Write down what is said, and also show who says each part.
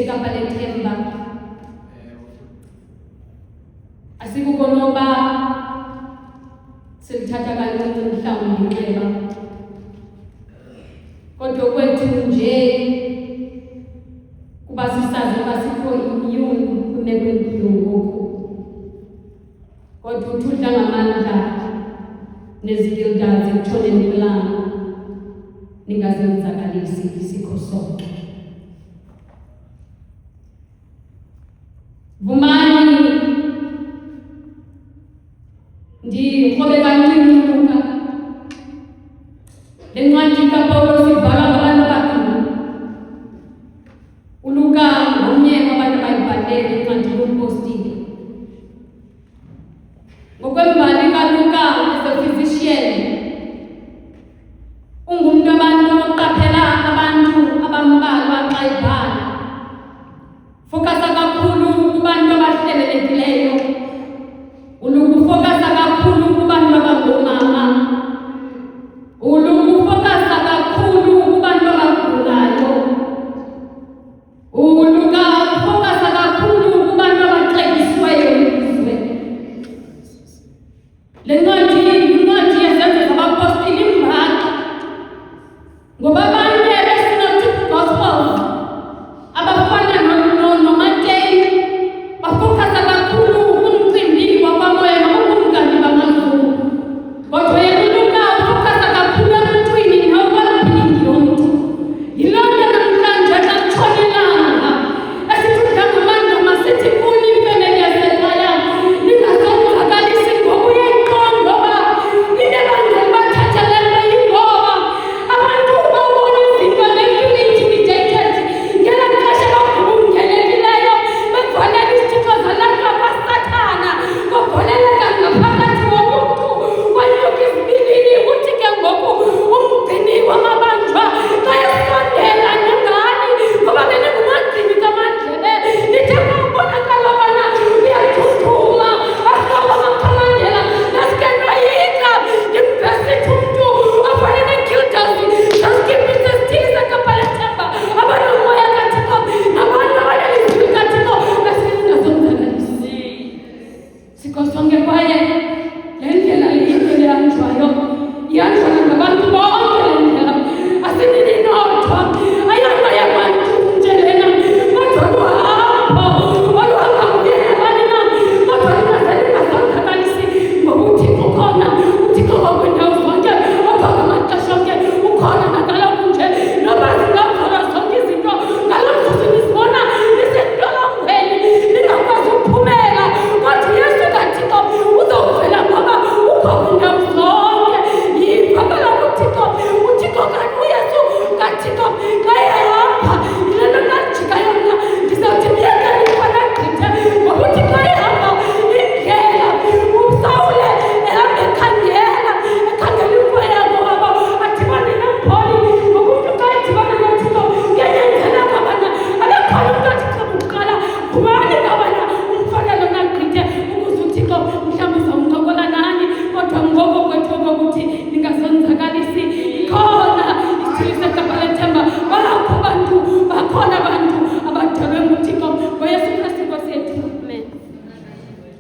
Speaker 1: igama lethemba. Asikukonoba silithatha kancinci mhlawumbe inxeba, kodwa kwethu nje kuba sisazi uba sikho immune kumeko empilo ngoku, kodwa uthudla ngamandla nezigildazi ekuthoneni kwelanga ningazenzakalisi sikho sonke. Vumani ndikrobe kancinci Luka, le ncwadi kaPawulos ibhalwa ngabantu ababini. uLuka ngomnye wabantu abayibhalele incwadi yomapostile,